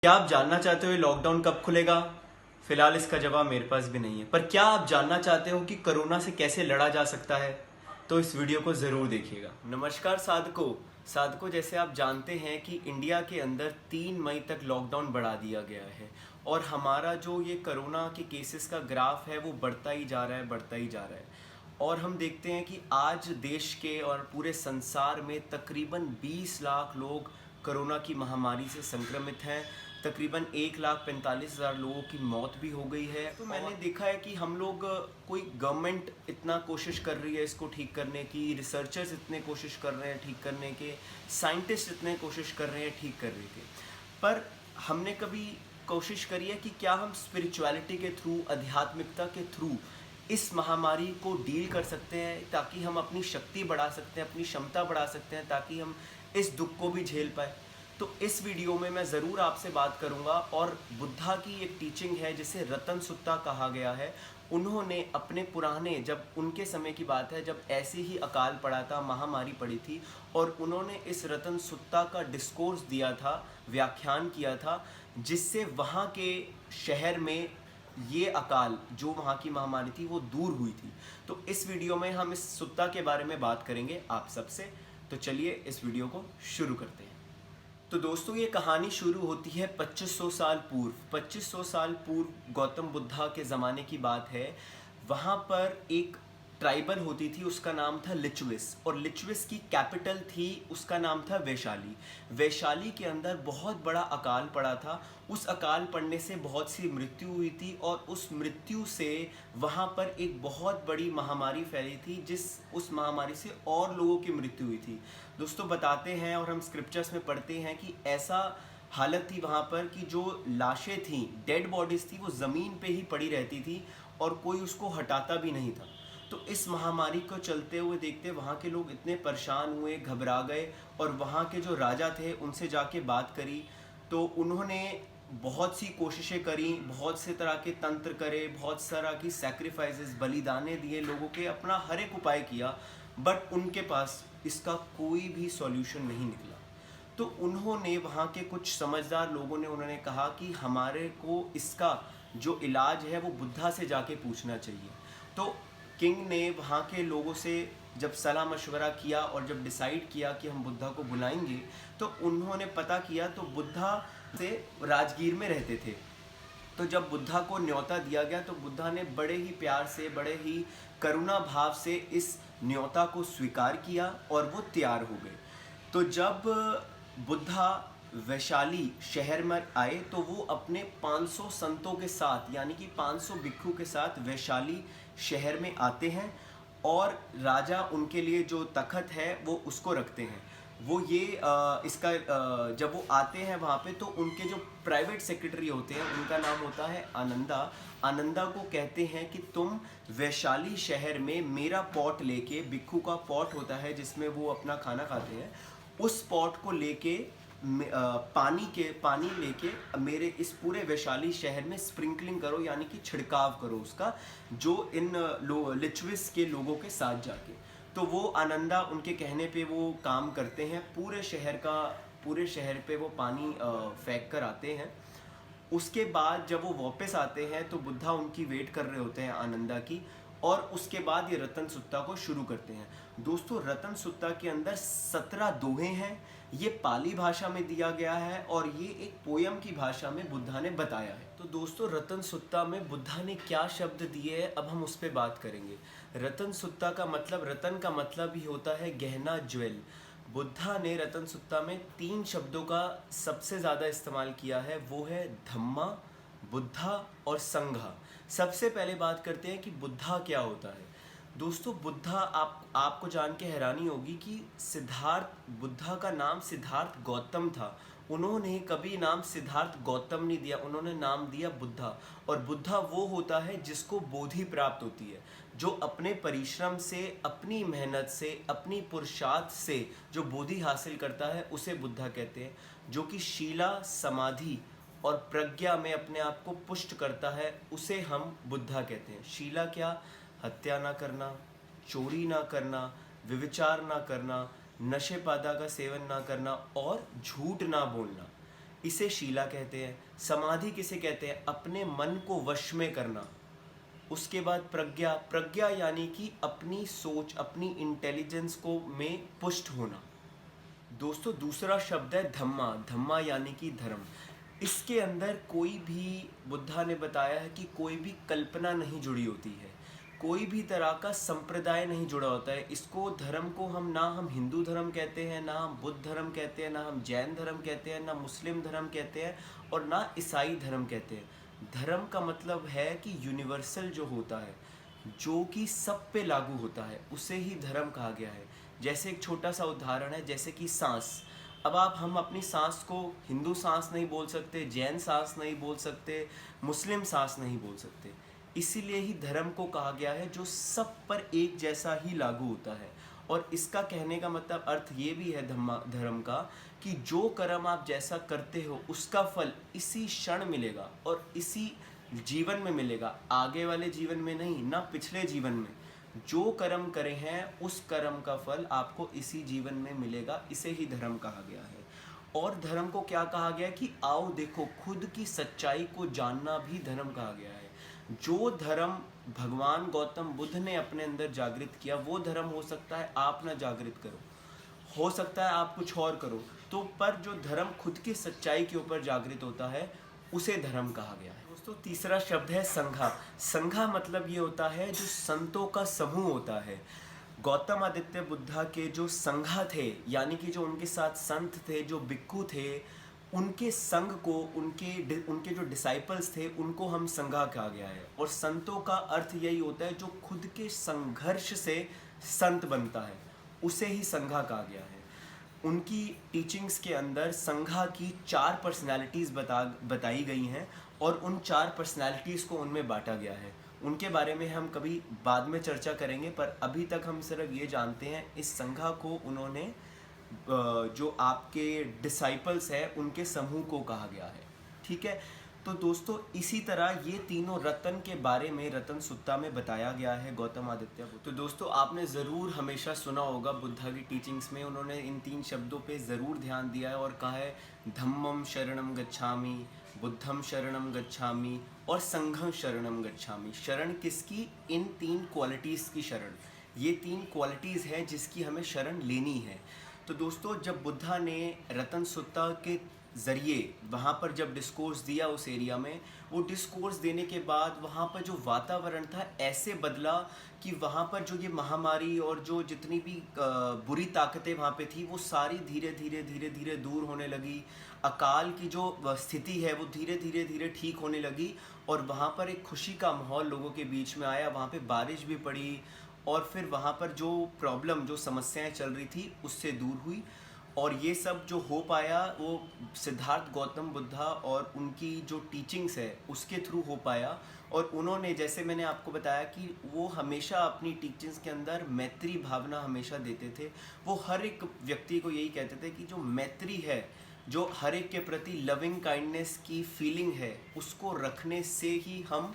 क्या आप जानना चाहते हो ये लॉकडाउन कब खुलेगा? फिलहाल इसका जवाब मेरे पास भी नहीं है। पर क्या आप जानना चाहते हो कि कोरोना से कैसे लड़ा जा सकता है? तो इस वीडियो को ज़रूर देखिएगा। नमस्कार साधकों, जैसे आप जानते हैं कि इंडिया के अंदर 3 मई तक लॉकडाउन बढ़ा दिया गया है और हमारा जो ये कोरोना के केसेस का ग्राफ है वो बढ़ता ही जा रहा है, बढ़ता ही जा रहा है। और हम देखते हैं कि आज देश के और पूरे संसार में तकरीबन 20 लाख लोग कोरोना की महामारी से संक्रमित हैं। तकरीबन 1,45,000 लोगों की मौत भी हो गई है। तो मैंने देखा है कि हम लोग कोई गवर्नमेंट इतना कोशिश कर रही है इसको ठीक करने की, रिसर्चर्स इतने कोशिश कर रहे हैं ठीक करने के, साइंटिस्ट इतने कोशिश कर रहे हैं ठीक करने के, पर हमने कभी कोशिश करी है कि क्या हम स्पिरिचुअलिटी के थ्रू, आध्यात्मिकता के थ्रू इस महामारी को डील कर सकते हैं, ताकि हम अपनी शक्ति बढ़ा सकते हैं, अपनी क्षमता बढ़ा सकते हैं, ताकि हम इस दुख को भी झेल पाए। तो इस वीडियो में मैं ज़रूर आपसे बात करूंगा। और बुद्धा की एक टीचिंग है जिसे रतन सुत्ता कहा गया है। उन्होंने अपने पुराने, जब उनके समय की बात है जब ऐसे ही अकाल पड़ा था, महामारी पड़ी थी, और उन्होंने इस रतन सुत्ता का डिस्कोर्स दिया था, व्याख्यान किया था, जिससे वहाँ के शहर में ये अकाल, जो वहाँ की महामारी थी, वो दूर हुई थी। तो इस वीडियो में हम इस सुत्ता के बारे में बात करेंगे आप सबसे। तो चलिए इस वीडियो को शुरू करते हैं। तो दोस्तों, ये कहानी शुरू होती है 2500 साल पूर्व। 2500 साल पूर्व गौतम बुद्धा के ज़माने की बात है। वहाँ पर एक ट्राइबल होती थी, उसका नाम था लिचविस, और लिचविस की कैपिटल थी, उसका नाम था वैशाली। वैशाली के अंदर बहुत बड़ा अकाल पड़ा था। उस अकाल पड़ने से बहुत सी मृत्यु हुई थी, और उस मृत्यु से वहाँ पर एक बहुत बड़ी महामारी फैली थी, उस महामारी से और लोगों की मृत्यु हुई थी। दोस्तों, बताते हैं और हम स्क्रिप्चर्स में पढ़ते हैं कि ऐसा हालत थी वहाँ पर कि जो लाशें थीं, डेड बॉडीज़ थी, वो ज़मीन पे ही पड़ी रहती थी और कोई उसको हटाता भी नहीं था। तो इस महामारी को चलते हुए देखते वहाँ के लोग इतने परेशान हुए, घबरा गए, और वहाँ के जो राजा थे उनसे जाके बात करी। तो उन्होंने बहुत सी कोशिशें करी, बहुत से तरह के तंत्र करे, बहुत सारा की सैक्रिफाइसेस, बलिदाने दिए लोगों के, अपना हर एक उपाय किया, बट उनके पास इसका कोई भी सॉल्यूशन नहीं निकला। तो उन्होंने, वहाँ के कुछ समझदार लोगों ने उन्होंने कहा कि हमारे को इसका जो इलाज है वो बुद्धा से जाके पूछना चाहिए। तो किंग ने वहाँ के लोगों से जब सलाह मशवरा किया और जब डिसाइड किया कि हम बुद्धा को बुलाएंगे, तो उन्होंने पता किया तो बुद्धा से राजगीर में रहते थे। तो जब बुद्धा को न्योता दिया गया तो बुद्धा ने बड़े ही प्यार से, बड़े ही करुणा भाव से इस न्योता को स्वीकार किया और वो तैयार हो गए। तो जब बुद्धा वैशाली शहर में आए तो वो अपने 500 संतों के साथ, यानी कि 500 भिक्षु के साथ वैशाली शहर में आते हैं, और राजा उनके लिए जो तखत है वो उसको रखते हैं। वो ये जब वो आते हैं वहाँ पे, तो उनके जो प्राइवेट सेक्रेटरी होते हैं उनका नाम होता है आनंदा। आनंदा को कहते हैं कि तुम वैशाली शहर में मेरा पॉट लेके, भिक्षु का पॉट होता है जिसमें वो अपना खाना खाते हैं, उस पॉट को लेके पानी लेके मेरे इस पूरे वैशाली शहर में स्प्रिंकलिंग करो, यानी कि छिड़काव करो उसका, जो इन लिचविस के लोगों के साथ जाके। तो वो आनंदा, उनके कहने पे वो काम करते हैं। पूरे शहर पे वो पानी फेंक कर आते हैं। उसके बाद जब वो वापस आते हैं तो बुद्धा उनकी वेट कर रहे होते हैं, आनंदा की, और उसके बाद ये रतन सुत्ता को शुरू करते हैं। दोस्तों, रतन सुत्ता के अंदर 17 दोहे हैं। ये पाली भाषा में दिया गया है और ये एक पोयम की भाषा में बुद्धा ने बताया है। तो दोस्तों, रतन सुत्ता में बुद्धा ने क्या शब्द दिए हैं, अब हम उस पर बात करेंगे। रतन सुत्ता का मतलब, रतन का मतलब ही होता है गहना, ज्वेल। बुद्धा ने रतन सुत्ता में 3 शब्दों का सबसे ज़्यादा इस्तेमाल किया है, वो है धम्मा, बुद्धा और संघा। सबसे पहले बात करते हैं कि बुद्धा क्या होता है। दोस्तों, बुद्धा, आपको जान के हैरानी होगी कि बुद्धा का नाम सिद्धार्थ गौतम था। उन्होंने कभी नाम सिद्धार्थ गौतम नहीं दिया, उन्होंने नाम दिया बुद्धा। और बुद्धा वो होता है जिसको बोधि प्राप्त होती है, जो अपने परिश्रम से, अपनी मेहनत से, अपनी पुरुषार्थ से जो बोधि हासिल करता है उसे बुद्धा कहते हैं। जो कि शीला, समाधि और प्रज्ञा में अपने आप को पुष्ट करता है, उसे हम बुद्धा कहते हैं। शीला क्या? हत्या ना करना, चोरी ना करना, व्यभिचार ना करना, नशे पादा का सेवन ना करना और झूठ ना बोलना। इसे शीला कहते हैं। समाधि किसे कहते हैं? अपने मन को वश में करना। उसके बाद प्रज्ञा, प्रज्ञा यानी कि अपनी सोच, अपनी इंटेलिजेंस को में पुष्ट होना। दोस्तों दूसरा शब्द है धम्मा, धम्मा यानी कि धर्म। इसके अंदर कोई भी, बुद्धा ने बताया है कि कोई भी कल्पना नहीं जुड़ी होती है, कोई भी तरह का संप्रदाय नहीं जुड़ा होता है। इसको धर्म को हम हिंदू धर्म कहते हैं, ना हम बुद्ध धर्म कहते हैं, ना हम जैन धर्म कहते हैं, ना मुस्लिम धर्म कहते हैं और ना ईसाई धर्म कहते हैं। धर्म का मतलब है कि यूनिवर्सल जो होता है, जो कि सब पे लागू होता है, उसे ही धर्म कहा गया है। जैसे एक छोटा सा उदाहरण है, जैसे कि सांस। अब हम अपनी सांस को हिंदू सांस नहीं बोल सकते, जैन सांस नहीं बोल सकते, मुस्लिम सांस नहीं बोल सकते। इसीलिए ही धर्म को कहा गया है जो सब पर एक जैसा ही लागू होता है। और इसका कहने का मतलब अर्थ ये भी है धर्म का कि जो कर्म आप जैसा करते हो उसका फल इसी क्षण मिलेगा और इसी जीवन में मिलेगा, आगे वाले जीवन में नहीं, ना पिछले जीवन में। जो कर्म करे हैं उस कर्म का फल आपको इसी जीवन में मिलेगा, इसे ही धर्म कहा गया है। और धर्म को क्या कहा गया कि आओ देखो, खुद की सच्चाई को जानना भी धर्म कहा गया है। जो धर्म भगवान गौतम बुद्ध ने अपने अंदर जागृत किया वो धर्म हो सकता है आप ना जागृत करो, हो सकता है आप कुछ और करो, तो पर जो धर्म खुद की सच्चाई के ऊपर जागृत होता है उसे धर्म कहा गया है। दोस्तों तीसरा शब्द है संघा। संघा मतलब ये होता है जो संतों का समूह होता है। गौतम आदित्य बुद्धा के जो संघा थे, यानी कि जो उनके साथ संत थे, जो भिक्खु थे, उनके संघ को, उनके जो डिसाइपल्स थे उनको हम संघा कहा गया है। और संतों का अर्थ यही होता है जो खुद के संघर्ष से संत बनता है, उसे ही संघा कहा गया है। उनकी टीचिंग्स के अंदर संघा की 4 पर्सनैलिटीज़ बताई गई हैं और उन 4 पर्सनैलिटीज़ को उनमें बांटा गया है। उनके बारे में हम कभी बाद में चर्चा करेंगे, पर अभी तक हम सिर्फ ये जानते हैं इस संघा को उन्होंने जो आपके डिसाइपल्स हैं उनके समूह को कहा गया है। ठीक है, तो दोस्तों इसी तरह ये तीनों रतन के बारे में रतन सुत्ता में बताया गया है गौतम आदित्य बुद्ध। तो दोस्तों आपने ज़रूर हमेशा सुना होगा बुद्धा की टीचिंग्स में उन्होंने इन 3 शब्दों पे ज़रूर ध्यान दिया है और कहा है धम्मम शरणम गच्छामि, बुद्धम शरणम गच्छामि और संघम शरणम गच्छामि। शरण किसकी? इन 3 क्वालिटीज़ की शरण। ये 3 क्वालिटीज़ हैं जिसकी हमें शरण लेनी है। तो दोस्तों जब बुद्धा ने रतन सुत्ता के ज़रिए वहाँ पर जब डिस्कोर्स दिया उस एरिया में, वो डिस्कोर्स देने के बाद वहाँ पर जो वातावरण था ऐसे बदला कि वहाँ पर जो ये महामारी और जो जितनी भी बुरी ताकतें वहाँ पे थी वो सारी धीरे धीरे दूर होने लगी। अकाल की जो स्थिति है वो धीरे धीरे ठीक होने लगी और वहाँ पर एक खुशी का माहौल लोगों के बीच में आया। वहाँ पे बारिश भी पड़ी और फिर वहाँ पर जो प्रॉब्लम, जो समस्याएं चल रही थी उससे दूर हुई। और ये सब जो हो पाया वो सिद्धार्थ गौतम बुद्धा और उनकी जो टीचिंग्स है उसके थ्रू हो पाया। और उन्होंने, जैसे मैंने आपको बताया कि वो हमेशा अपनी टीचिंग्स के अंदर मैत्री भावना हमेशा देते थे। वो हर एक व्यक्ति को यही कहते थे कि जो मैत्री है, जो हर एक के प्रति लविंग काइंडनेस की फीलिंग है, उसको रखने से ही हम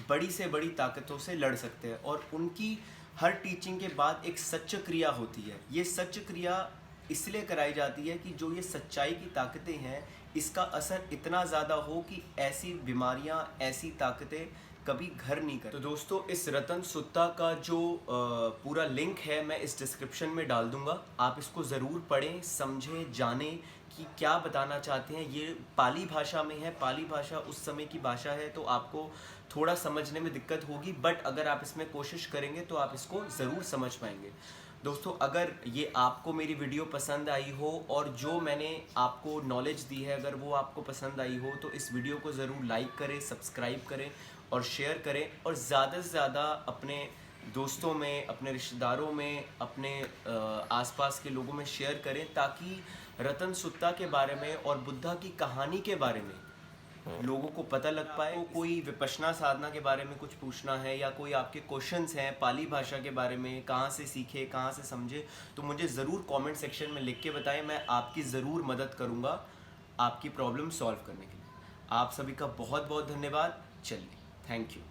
बड़ी से बड़ी ताकतों से लड़ सकते हैं। और उनकी हर टीचिंग के बाद एक सच्च क्रिया होती है। ये सच्च क्रिया इसलिए कराई जाती है कि जो ये सच्चाई की ताकतें हैं इसका असर इतना ज़्यादा हो कि ऐसी बीमारियां, ऐसी ताकतें कभी घर नहीं कर। तो दोस्तों इस रतन सुत्ता का जो पूरा लिंक है मैं इस डिस्क्रिप्शन में डाल दूंगा। आप इसको ज़रूर पढ़ें, समझें, जानें कि क्या बताना चाहते हैं। ये पाली भाषा में है, पाली भाषा उस समय की भाषा है तो आपको थोड़ा समझने में दिक्कत होगी, बट अगर आप इसमें कोशिश करेंगे तो आप इसको ज़रूर समझ पाएंगे। दोस्तों अगर ये आपको मेरी वीडियो पसंद आई हो और जो मैंने आपको नॉलेज दी है अगर वो आपको पसंद आई हो तो इस वीडियो को ज़रूर लाइक करें, सब्सक्राइब करें और शेयर करें और ज़्यादा से ज़्यादा अपने दोस्तों में, अपने रिश्तेदारों में, अपने आसपास के लोगों में शेयर करें ताकि रतन सुत्ता के बारे में और बुद्धा की कहानी के बारे में लोगों को पता लग पाए। तो कोई विपश्यना साधना के बारे में कुछ पूछना है या कोई आपके क्वेश्चंस हैं पाली भाषा के बारे में, कहाँ से सीखे, कहाँ से समझे, तो मुझे ज़रूर कमेंट सेक्शन में लिख के बताएं। मैं आपकी ज़रूर मदद करूँगा आपकी प्रॉब्लम सॉल्व करने के लिए। आप सभी का बहुत बहुत धन्यवाद। चलिए, थैंक यू।